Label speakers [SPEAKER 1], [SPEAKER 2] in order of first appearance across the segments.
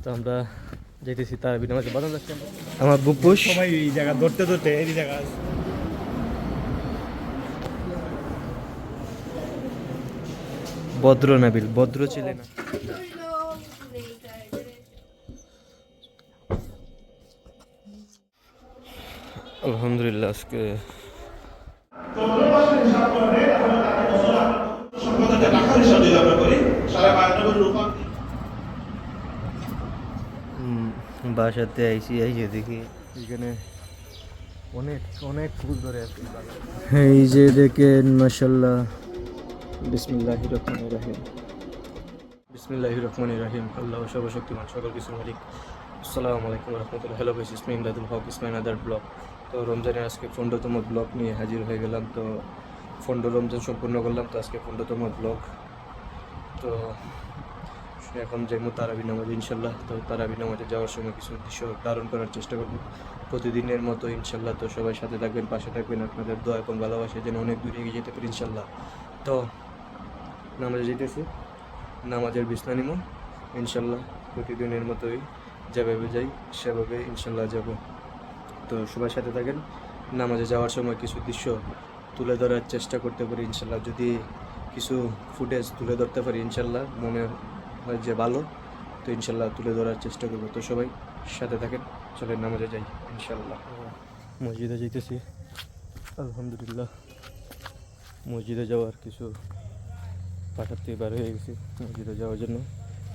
[SPEAKER 1] তো আমরা যেতেছি তার বিনামাজে বাদাম যাচ্ছি আমার বুপুস
[SPEAKER 2] সবাই এই জায়গা ধরতে ধরতে এই জায়গা
[SPEAKER 1] ভদ্র নাবিল ভদ্র ছেলে না আলহামদুলিল্লাহ আজকে বাসাতে আইসি দেখি এখানে অনেক অনেক ফুল ধরে আছে এই যে দেখেন মাশাআল্লাহ বিসমিল্লাহির রহমানির রহিম বিসমিল্লাহির রহমানির রহিম আল্লাহ সর্বশক্তিমান সকল কিছুর মালিক আসসালামু আলাইকুম রহমতুল্লাহ হ্যালো গাইস ইসমাইল ইমদাদুল হক ইসমাইল আদার ব্লগ তো রমজানের আজকে 15তম ব্লগ নিয়ে হাজির হয়ে গেলাম তো 15 রমজান সম্পূর্ণ করলাম তো আজকে 15তম ব্লগ তো এখন যাইমু তারাবি নামাজে ইনশাল্লাহ তো তারাবি নামাজে যাওয়ার সময় কিছু দৃশ্য ধারণ করার চেষ্টা করব প্রতিদিনের মতো ইনশাল্লাহ তো সবাই সাথে থাকবেন পাশে থাকবেন আপনাদের দোয়া এবং ভালোবাসা যেন অনেক দূরে এগিয়ে যেতে পারি ইনশাল্লাহ তো নামাজে যেতেছি নামাজের বিছনা নিমু ইনশাল্লাহ প্রতিদিনের মতোই যেভাবে যাই সেভাবে ইনশাল্লাহ যাব তো সবার সাথে থাকেন নামাজে যাওয়ার সময় কিছু দৃশ্য তুলে ধরার চেষ্টা করতে পারি ইনশাল্লাহ যদি কিছু ফুটেজ তুলে ধরতে পারি ইনশাল্লাহ মনে হয় যে ভালো তো ইনশাল্লাহ তুলে ধরার চেষ্টা করবো তো সবাই সাথে থাকেন চলেন নামাজে যাই ইনশাল্লাহ মসজিদে যাইতেছি আলহামদুলিল্লাহ মসজিদে যাওয়ার কিছু পাঠার থেকে বার হয়ে গেছি মসজিদে যাওয়ার জন্য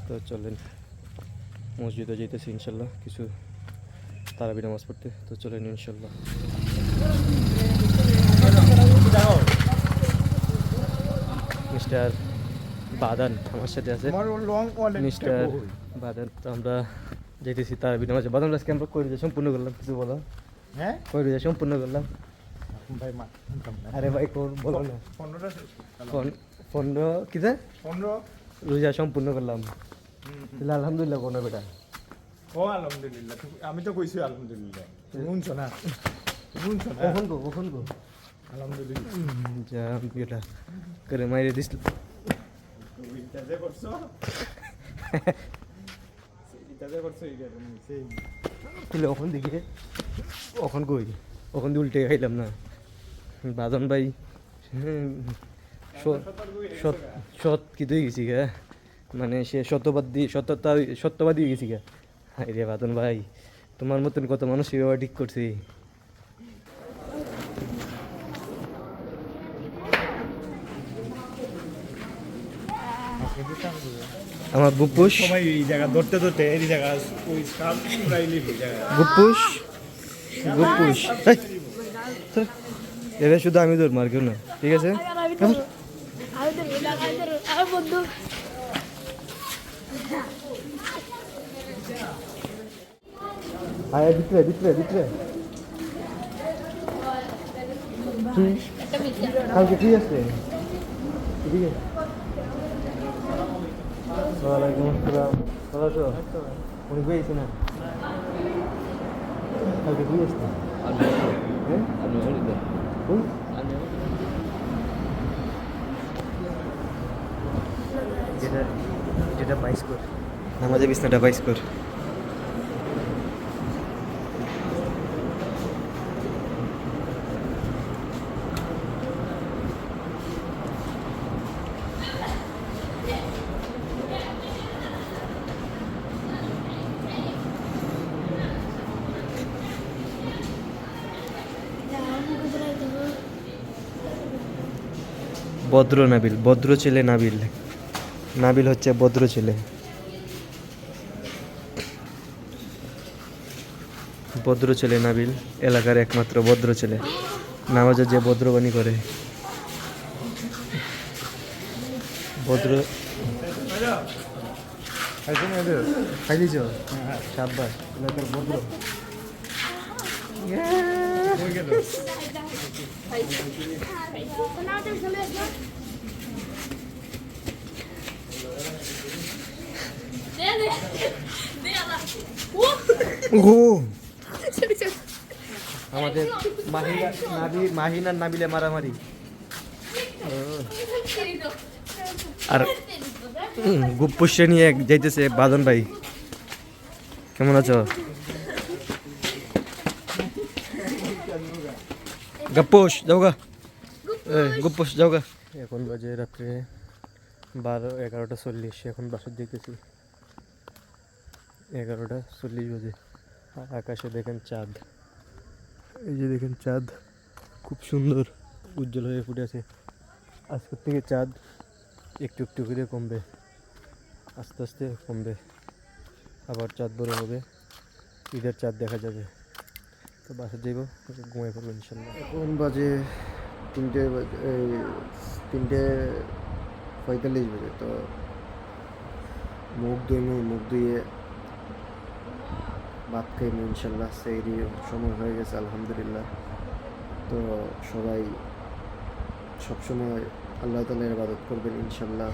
[SPEAKER 1] তো চলেন মসজিদে যাইতেছি ইনশাল্লাহ কিছু তারাবি নামাজ পড়তে তো চলেন ইনশাল্লাহ মিস্টার বাদান আমার সাথে আছে মিস্টার বাদান তো আমরা যাইতেছি তারাবি নামাজে বাদাম আজকে আমরা কই দিয়ে সম্পূর্ণ করলাম কিছু বলো
[SPEAKER 2] হ্যাঁ
[SPEAKER 1] কই দিয়ে সম্পূর্ণ করলাম
[SPEAKER 2] ভাই মা
[SPEAKER 1] আরে ভাই কোন বলো না 15 কিতে
[SPEAKER 2] 15
[SPEAKER 1] রোজা সম্পূর্ণ করলাম তাহলে আলহামদুলিল্লাহ কোনো বেটা
[SPEAKER 2] ও আলহামদুলিল্লাহ আমি তো কইছি আলহামদুলিল্লাহ শুনছো না
[SPEAKER 1] কখন গো
[SPEAKER 2] আলহামদুলিল্লাহ
[SPEAKER 1] যা বেটা করে মাইরে দিস
[SPEAKER 2] ইতাজে করছো ইতাজে করছো এই কারণে সেই
[SPEAKER 1] তুলে ওখান দিকে ওখান কই ওখান দিয়ে উল্টে খাইলাম না বাদন ভাই সৎ কি তুই গেছি গা মানে সে সত্যবাদী হয়ে গেছি গা হাই রে বাদন ভাই তোমার মতন কত মানুষ সেভাবে ঠিক করছি আমার বুপুস
[SPEAKER 2] সবাই এই জায়গা ধরতে ধরতে এই জায়গা ওই স্কার্ফ পুরাইলি এই জায়গা
[SPEAKER 1] বুপুস এটা শুধু আমি ধরবো আর কেউ না ঠিক আছে ভিতরে কালকে ঠিক আছে ঠিক আছে ওয়ালাইকুম আসসালাম ভালো আছো উনি পেয়েছি না কালকে ঠিক আছে যেটা 22 কর নামাজে বিছনাটা 22 কর ভদ্র নাবিল ভদ্র ছেলে নাবিল নাবিল হচ্ছে ভদ্র ছেলে ভদ্র ছেলে নাবিল এলাকার একমাত্র ভদ্র ছেলে নামাজে যে ভদ্রবাণী করে ভদ্র খাইছ সাব্বাস এলাকার ভদ্র আমাদের মাহিনার নাবিলে মারামারি আর গুপ্পুষে নিয়ে যাইতেছে বাদন ভাই কেমন আছো? গপ্পোস যাও গা, গপ্পোস যাও গা। এখন বাজে রাত্রে 11:40। এখন বাসার যেতেছি 11:40 বাজে। আর আকাশে দেখেন চাঁদ, এই যে দেখেন চাঁদ খুব সুন্দর উজ্জ্বল হয়ে ফুটে আছে। আজকের থেকে চাঁদ একটু একটু করে কমবে, আস্তে আস্তে কমবে, আবার চাঁদ বড় হবে, ঈদের চাঁদ দেখা যাবে। তো বাসা যাইব, ঘুমাই পড়বো ইনশাল্লাহ। এখন বাজে 3:45 বাজে। তো মুখ ধুয়ে ভাত খাইব ইনশাল্লাহ। সেই সময় হয়ে গেছে আলহামদুলিল্লাহ। তো সবাই সবসময় আল্লাহ তাআলার ইবাদত করবেন ইনশাল্লাহ।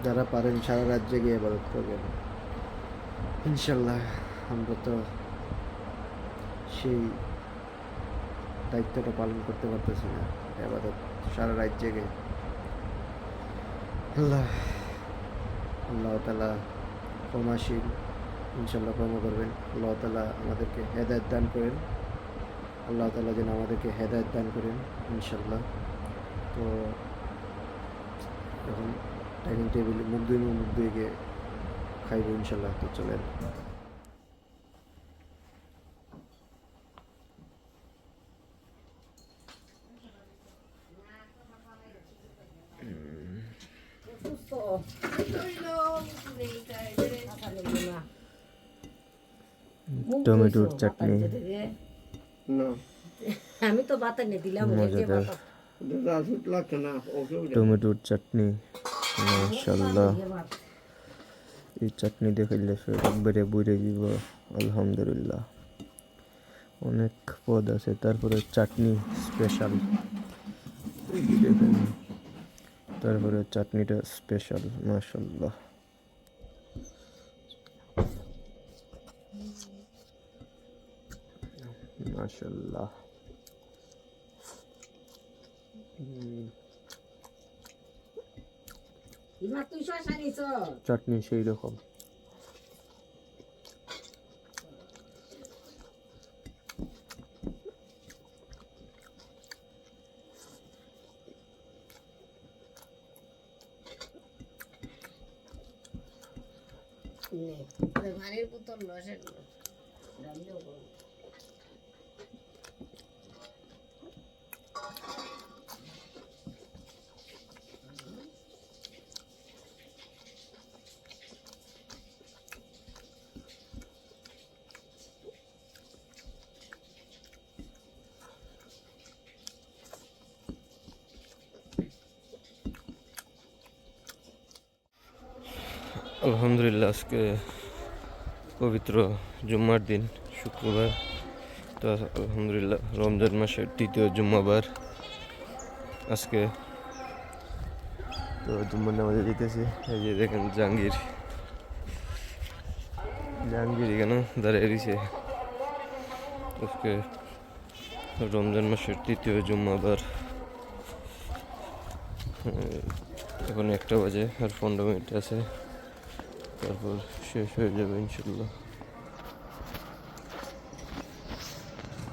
[SPEAKER 1] যারা পারেন সারা রাত জেগে ইবাদত করবেন ইনশাল্লাহ। আমরা তো সেই দায়িত্বটা পালন করতে পারতেছি না, ইবাদত সারা রাত জেগে। আল্লাহ তাআলা ক্ষমাশীল, ইনশাল্লাহ ক্ষমা করবেন। আল্লাহ তাআলা আমাদেরকে হেদায়েত দান করেন, আল্লাহ তাআলা যেন আমাদেরকে হেদায়েত দান করেন ইনশাল্লাহ। তো এখন ডাইনিং টেবিলে মুখ ধুয়ে গিয়ে খাইব ইনশাল্লাহ। তো চলেন। টমেটোর চাটনি
[SPEAKER 3] আমি তো বাতা নিয়ে দিলাম
[SPEAKER 1] মজাদার, টমেটোর চাটনি মাশাআল্লাহ। এই চাটনি দেখাইলে একবারে বুঝে দিব আলহামদুলিল্লাহ। অনেক পদ আছে, তারপরে চাটনি স্পেশাল, তারপরে চাটনিটা স্পেশাল মাশাআল্লাহ। মাশাআল্লাহ। চাটনি সেই রকম।
[SPEAKER 3] পানির বোতল লসের
[SPEAKER 1] আলহামদুলিল্লাহ, আজকে পবিত্র জুম্মার দিন, শুক্রবার। তো আলহামদুলিল্লাহ রমজান মাসের 3য় জুম্মাবার আজকে। তো জুম্মার নামাজে যেতেছি। এই যে দেখেন জাহাঙ্গীর এখানে দাঁড়িয়ে দিছে। আজকে রমজান মাসের 3য় জুম্মাবার। এখন 1টা বাজে, আর 15 মিনিট আছে, তারপর শেষ হয়ে যাবে ইনশাল্লাহ।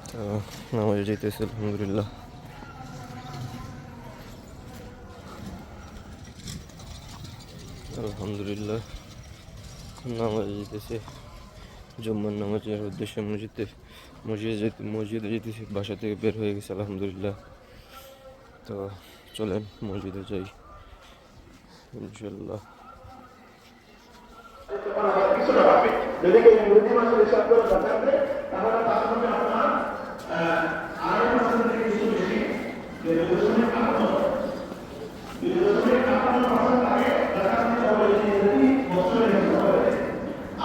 [SPEAKER 1] তো নামাজে যেতেছে আলহামদুলিল্লাহ। আলহামদুলিল্লাহ নামাজে যেতেছে, জুম্মার নামাজের উদ্দেশ্যে মসজিদে যেতেছি। বাসা থেকে বের হয়ে গেছে আলহামদুলিল্লাহ। তো চলেন মসজিদে যাই ইনশাল্লাহ।
[SPEAKER 4] যদি কেউ ইংরেজি মাসের হিসাব করে দেখাবে, তাহলে তার মধ্যে আপনার 2.5% থেকে কিছু বেশি 2.58% আগে দেখা দিতে হবে ইংরেজি বছরের হিসাব করে।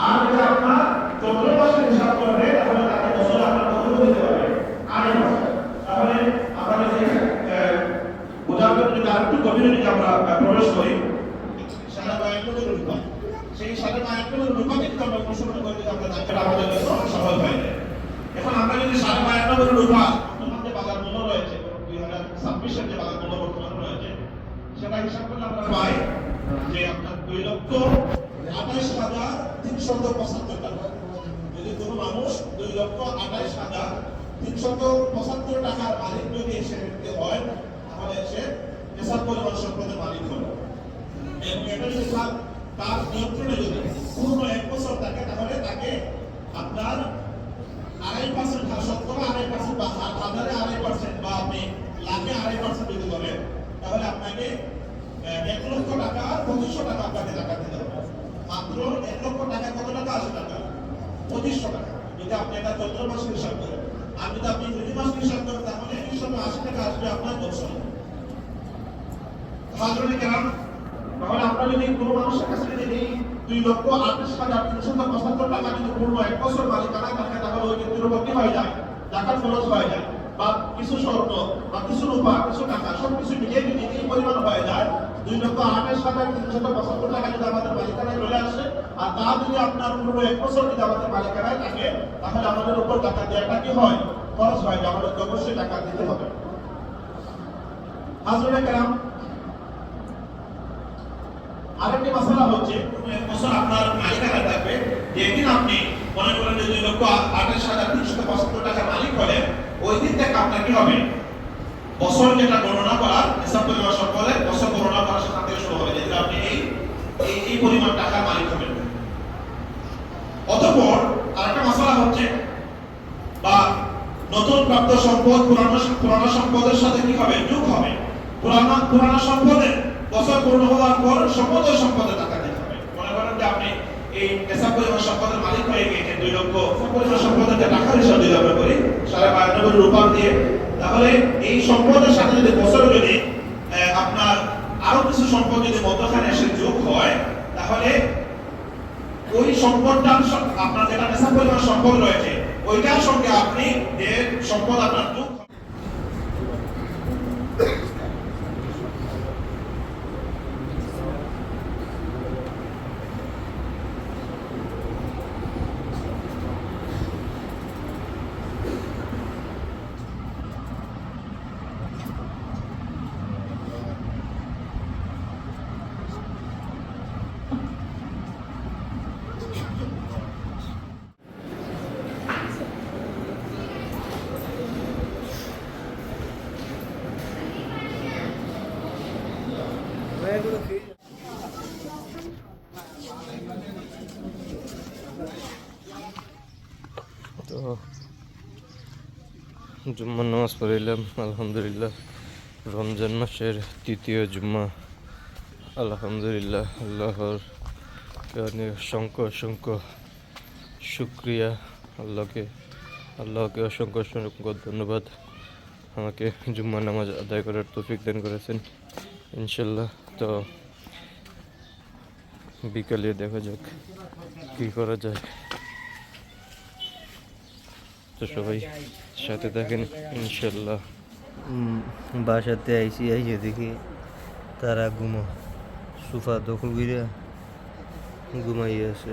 [SPEAKER 4] আর যদি আপনার 14 মাসের হিসাব করে, তাহলে তাকে বছরে আপনার কত দিতে হবে? 8 মাস। তাহলে আমরা যদি উদাহরণ যদি আরেকটু গভীরে যদি আমরা প্রবেশ করি, সারা বায়ান্নদের রূপা, সেই সাড়ে 52 রূপাকে যদি আমরা অনুসরণ করি, আমরা তাকে আমাদের জন্য সহজ হয়ে যায়। এখন আমরা যদি 52 রূপা বর্তমান যে বাজার মূল্য রয়েছে, 2026-এর যে বাজার মূল্য বর্তমান রয়েছে, সেটা হিসাব করলে আমরা পাই যে আপনার 2,00,000 28,375 টাকা। যদি কোনো মানুষ 2,28,375 টাকার মালিক যদি সে হয়, তাহলে সে এসব পরিমাণ সম্পদের মালিক হলো। এবং এটা যদি তার নিয়ন্ত্রণে যদি পূর্ণ 1 বছর থাকে, তাহলে তাকে আপনার 2.5% শতকরা 2.5% বা হাজারে 2.5% বা আপনি লাখে 2.5% যদি করেন, তাহলে আপনাকে 1 লক্ষ টাকা 2500 টাকা আপনাকে টাকা দিতে হবে। মাত্র 1 লক্ষ টাকা কত টাকা? 80 টাকা, 2500 টাকা। যদি আপনি এটা চন্দ্র মাসের হিসাব করেন, আর যদি আপনি প্রতি মাসের হিসাব করেন, তাহলে এই সময় 80 টাকা আসবে আপনার বছরে। তাহলে কেন? তাহলে আমরা যদি কোনো মানুষের কাছে যদি 2,28,375 টাকা যদি পূর্ণ 1 বছর মালিকানা থাকে, তাহলে ওই ব্যক্তির উপর কি হয়ে যায়? জাকাত ফরজ হয়ে যায়। বা কিছু শর্ত বা কিছু রূপা, কিছু টাকা সবকিছু মিলিয়ে যদি এই পরিমাণ হয়ে যায়, 2,28,375 টাকা যদি আমাদের মালিকানায় চলে আসে, আর তা যদি আপনার পূর্ণ 1 বছর যদি আমাদের মালিকানায় থাকে, তাহলে আমাদের উপর টাকা দেওয়াটা কি হয়? খরচ হয়, যে আমাদের অবশ্যই টাকা দিতে হবে। হাজরাতে কেরাম, আরেকটি মাসলা হচ্ছে, কোনো 1 বছর আপনার মালিকানা থাকবে, যেদিন আপনি মনে করেন যে 2,28,375 টাকার মালিক হলেন, ওই দিন থেকে আপনার কি হবে? বছর যেটা গণনা করার হিসাব পরিমাণ সম্পদের বছর গণনা করার সেখান থেকে শুরু হবে, যেদিন আপনি এই পরিমাণ টাকার মালিক হবেন। অতঃপর আরেকটা মাসলা হচ্ছে, বা নতুন প্রাপ্ত সম্পদ পুরানো সম্পদের সাথে কি হবে? যোগ হবে। পুরানো সম্পদের বছর পূর্ণ হওয়ার পর সমুদয় সম্পদের টাকা দিতে হবে। মনে করেন যে আপনি এই এসব পরিমাণ সম্পদের মালিক হয়ে গিয়েছেন, 2 লক্ষ পরিমাণ সম্পদের যে টাকার হিসাব যদি আমরা করি 92.5 রূপা দিয়ে, তাহলে এই সম্পদের সাথে যদি বছরে যদি আপনার আরো কিছু সম্পদ যদি মধ্যখানে এসে যোগ হয়, তাহলে ওই সম্পদটা আপনার যেটা এসব পরিমাণ সম্পদ রয়েছে, ওইটার সঙ্গে আপনি যে সম্পদ আপনার যোগ
[SPEAKER 1] তো জুম্মার নামাজ পড়িলাম আলহামদুলিল্লাহ। রমজান মাসের 3য় জুম্মা, আলহামদুলিল্লাহ। আল্লাহর অসংখ্য অসংখ্য শুক্রিয়া। আল্লাহকে অসংখ্য অসংখ্য ধন্যবাদ, আমাকে জুম্মার নামাজ আদায় করার তৌফিক দান করেছেন ইনশাল্লাহ। তো বিকালে দেখা যাক কি করা যায়। তো সবাই সাথে থাকেন ইনশাল্লাহ। বাসাতে আইসি দেখি তারা সোফা দখল করে ঘুমাইয়ে আছে।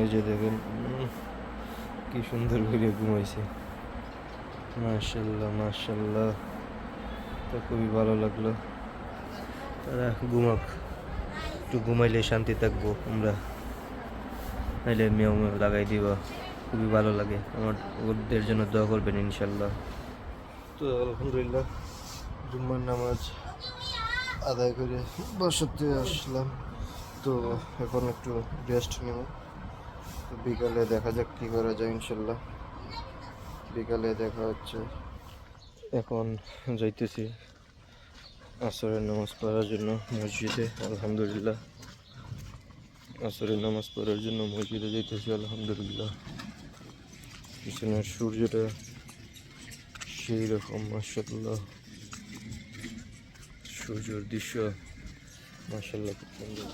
[SPEAKER 1] এই যে দেখেন কি সুন্দর করে ঘুমাইছে, মাশাল্লাহ মাশাল্লাহ। তো খুবই ভালো লাগলো, তারা ঘুমাক, একটু ঘুমাইলে শান্তি থাকবো আমরা, নাইলে মেয়েও লাগাই দিবা। খুবই ভালো লাগে, আমার ওদের জন্য দোয়া করবেন ইনশাল্লাহ। তো আলহামদুলিল্লাহ জুম্মার নামাজ আদায় করে বাসাতে আসলাম। তো এখন একটু রেস্ট নেব, তো বিকালে দেখা যাক কী করা যায় ইনশাল্লাহ। বিকালে দেখা হচ্ছে। এখন যাইতেছি আসরের নামাজ পড়ার জন্য মসজিদে। আলহামদুলিল্লাহ আসরের নামাজ পড়ার জন্য মসজিদে যাইতেছি আলহামদুলিল্লাহ। পিছনের সূর্যটা সেই রকম মাশাআল্লাহ, সূর্যের দৃশ্য মাশাআল্লাহ খুব সুন্দর।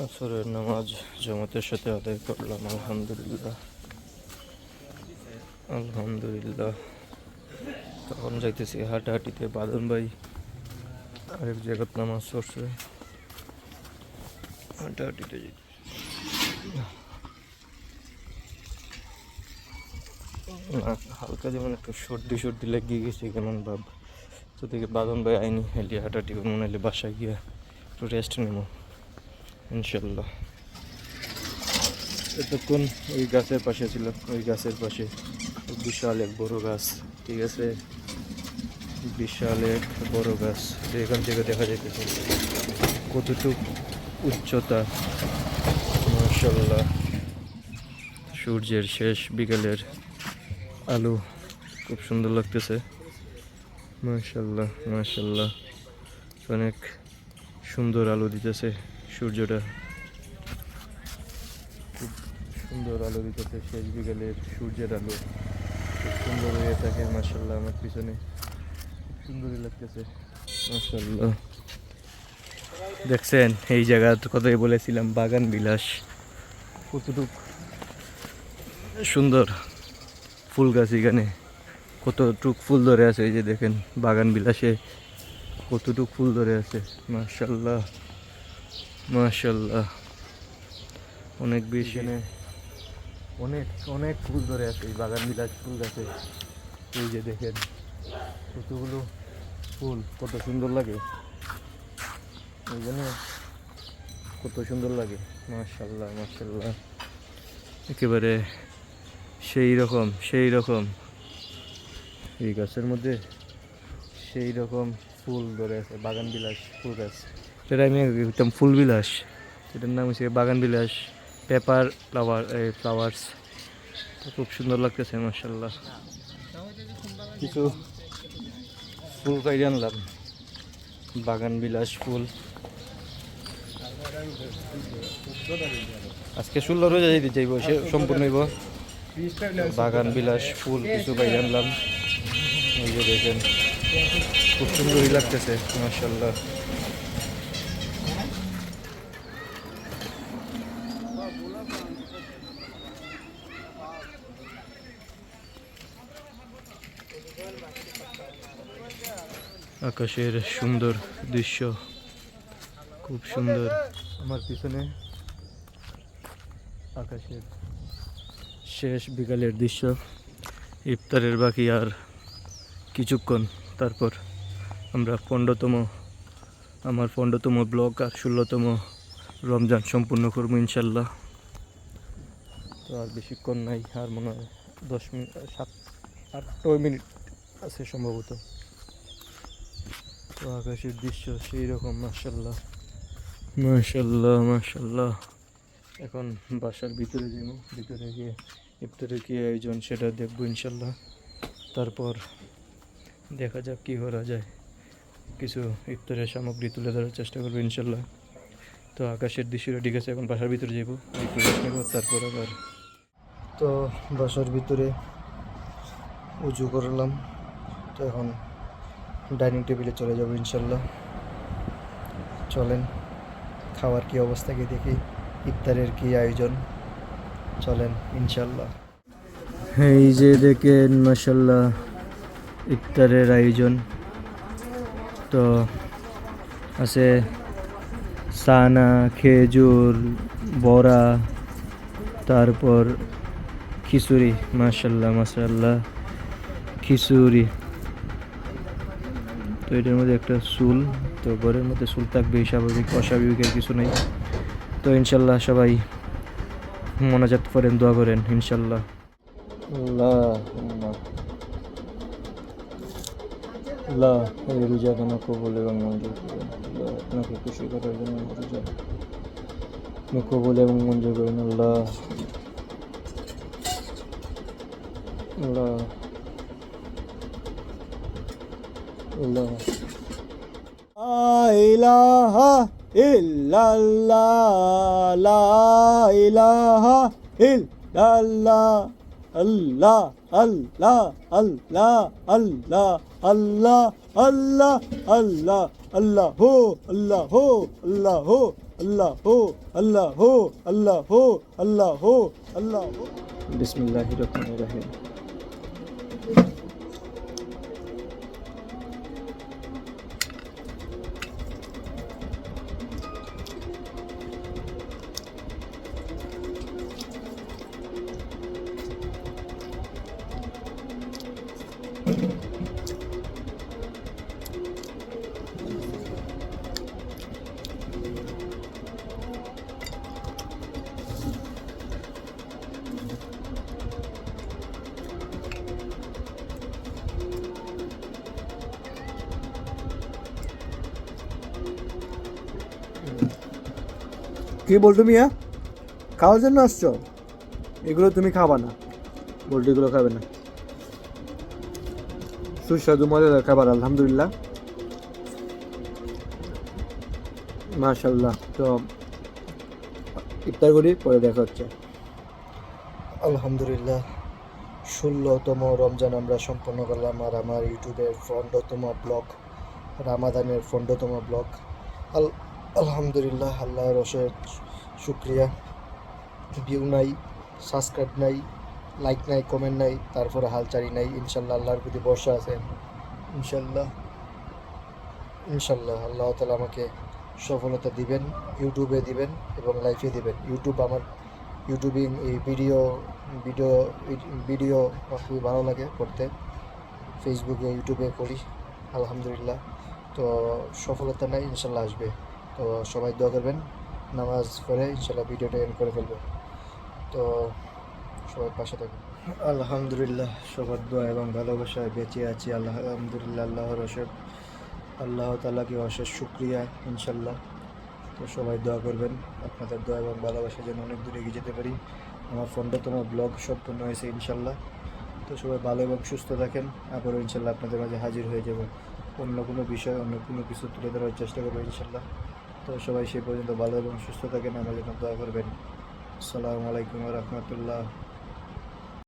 [SPEAKER 1] আসরের নামাজ জামাতের সাথে আদায় করলাম আলহামদুলিল্লাহ আলহামদুলিল্লাহ। তখন যাইতেছি হাঁটাহাঁটিতে। বাদন ভাই আরেক জায়গায় নামাজ পড়ছে, হাঁটাহাঁটিতে যাইতেছি। না হালকা যেমন একটু সর্দি সর্দি লাগিয়ে গেছে কেমন ভাব। তো থেকে বাদন ভাই আইনি হেলি হাঁটাটি মনে হলে বাসায় গিয়ে একটু রেস্ট নেব ইনশাল্লাহ। এতক্ষণ ওই গাছের পাশে ছিল, ওই গাছের পাশে বিশাল এক বড় গাছ, ঠিক আছে, বিশাল এক বড় গাছ। তো এখান থেকে দেখা যাইতেছে কতটুক উচ্চতা, মাশাআল্লাহ। সূর্যের শেষ বিকেলের আলো খুব সুন্দর লাগতেছে, মাশাআল্লাহ মাশাআল্লাহ। অনেক সুন্দর আলো দিতেছে সূর্যটা, খুব সুন্দর আলো দিতেছে শেষ বিকেলের সূর্যের আলো, খুব সুন্দর হয়ে থাকে মাশাআল্লাহ। আমার পিছনে খুব সুন্দরই লাগতেছে মাশাআল্লাহ। দেখছেন এই জায়গা কথাই বলেছিলাম বাগান বিলাস, কতটুক সুন্দর ফুল গাছ, এখানে কতটুক ফুল ধরে আছে, এই যে দেখেন বাগান বিলাসে কতটুক ফুল ধরে আছে মাশাআল্লাহ মাশাআল্লাহ। অনেক বেশি অনেক অনেক ফুল ধরে আছে এই বাগান বিলাস ফুল গাছে। এই যে দেখেন কতগুলো ফুল, কত সুন্দর লাগে, এইখানে কত সুন্দর লাগে মাশাআল্লাহ মাশাআল্লাহ। একেবারে সেই রকম এই গাছের মধ্যে সেই রকম ফুল ধরে আছে, বাগান বিলাস ফুল গাছ। সেটা আমি একদম ফুল বিলাস, এটার নাম হচ্ছে বাগান বিলাস পেপার ফ্লাওয়ার্স। খুব সুন্দর লাগতেছে মাশাআল্লাহ। কিছু ফুল পাইরে আনলাম, বাগান বিলাস ফুল। আজকে 16 রোজা যেতে চাইব, সে সম্পূর্ণ হইব। বাগান বিলাস ফুল কিছু পাইরে আনলাম, এই যে দেখেন খুব সুন্দরই লাগতেছে মাশাআল্লাহ। আকাশের সুন্দর দৃশ্য, খুব সুন্দর। আমার পিছনে আকাশের শেষ বিকালের দৃশ্য, ইফতারের বাকি আর কিছুক্ষণ, তারপর আমরা 15তম ব্লক আর 16তম রমজান সম্পূর্ণ করবো ইনশাল্লাহ। তো আর বেশিক্ষণ নাই, আর মনে হয় 10 মিনিট 7-8 মিনিট আছে সম্ভবত। তো আকাশের দৃশ্য সেই রকম মাশাআল্লাহ মাশাআল্লাহ মাশাআল্লাহ। এখন বাসার ভিতরে যাব, ভিতরে গিয়ে ইফতারের কী আয়োজন সেটা দেখবো ইনশাল্লাহ। তারপর দেখা যাক কী করা যায়, কিছু ইফতারের সামগ্রী তুলে ধরার চেষ্টা করবো ইনশাল্লাহ। তো আকাশের দৃশ্যটা ঠিক আছে, এখন বাসার ভিতরে যাবো, একটু রেস্ট নেব, তারপর আবার। তো বাসার ভিতরে উজু করলাম, তো এখন ডাইনিং টেবিলে চলে যাবো ইনশাল্লাহ। চলেন খাওয়ার কি অবস্থা কি দেখি, ইফতারের কি আয়োজন, চলেন ইনশাল্লাহ। এই যে দেখেন মাশাআল্লাহ ইফতারের আয়োজন। তো আছে সানা, খেজুর, বড়া, তারপর খিচুড়ি, মাশাআল্লাহ মাশাআল্লাহ খিচুড়ি। তো এটার মধ্যে একটা চুল, তো ঘরের মধ্যে চুল থাকবেই, স্বাভাবিক, অস্বাভাবিকের কিছু নেই। তো ইনশাল্লাহ সবাই মোনাজাত করেন, দোয়া করেন ইনশাল্লাহ। আল্লাহ এই রোজা কেন কবুল এবং মঞ্জুর করেন, আপনাকে খুশি করার জন্য রোজা কবুল এবং মঞ্জুর করেন আল্লাহ। আল্লাহ আল্লাহ লা ইলাহা ইল্লাল্লাহ, লা ইলাহা ইল্লাল্লাহ, আল্লাহ আল্লাহ আল্লাহ আল্লাহ আল্লাহ আল্লাহ আল্লাহ আল্লাহু আল্লাহু আল্লাহু আল্লাহু আল্লাহু আল্লাহু আল্লাহু আল্লাহু। বিসমিল্লাহির রহমানির রহিম। কি বলতো মিয়া, খাওয়ার জন্য আসছো? এগুলো তুমি খাবা না, বলতো এগুলো খাবে না। সুস্বাদু মজাদার খাবার আলহামদুলিল্লাহ, মাশাল্লাহ। তো ইফতার করি, পরে দেখা হচ্ছে। আলহামদুলিল্লাহ 16তম রমজান আমরা সম্পন্ন করলাম, আর আমার ইউটিউবের 15তম ব্লগ, রামাদানের 15তম ব্লগ। আলহামদুলিল্লাহ, আল্লাহর অশেষ শুক্রিয়া। ভিউ নাই, সাবস্ক্রাইব নাই, লাইক নাই, কমেন্ট নাই, তারপরে হালচারি নাই। ইনশাল্লাহ আল্লাহর প্রতি ভরসা আছে। ইনশাল্লাহ ইনশাল্লাহ আল্লাহ তাআলা আমাকে সফলতা দিবেন, ইউটিউবে দিবেন এবং লাইফে দিবেন। ইউটিউবিং এই ভিডিও আমার খুবই ভালো লাগে করতে, ফেসবুকে ইউটিউবে করি আলহামদুলিল্লাহ। তো সফলতা নাই, ইনশাল্লাহ আসবে। তো সবাই দোয়া করবেন, নামাজ পড়ে ইনশাল্লাহ ভিডিওটা এন্ড করে ফেলবো। তো সবাই পাশে থাকবেন। আলহামদুলিল্লাহ সবার দোয়া এবং ভালোবাসায় বেঁচে আছি আলহামদুলিল্লাহ। আল্লাহ তাআলাকে অশেষ শুকরিয়া ইনশাল্লাহ। তো সবাই দোয়া করবেন, আপনাদের দোয়া এবং ভালোবাসা যেন অনেক দূরে এগিয়ে যেতে পারি। আমার 15তম ব্লগ সম্পূর্ণ হয়েছে ইনশাল্লাহ। তো সবাই ভালো এবং সুস্থ থাকেন, আবারও ইনশাল্লাহ আপনাদের মাঝে হাজির হয়ে যাব অন্য কোনো বিষয়, অন্য কোনো কিছু তুলে ধরার চেষ্টা করবো ইনশাল্লাহ। তো সবাই সে পর্যন্ত ভালো এবং সুস্থ থাকেন, আমার জন্য দোয়া করবেন। আসসালামু আলাইকুম ওয়া রাহমাতুল্লাহ।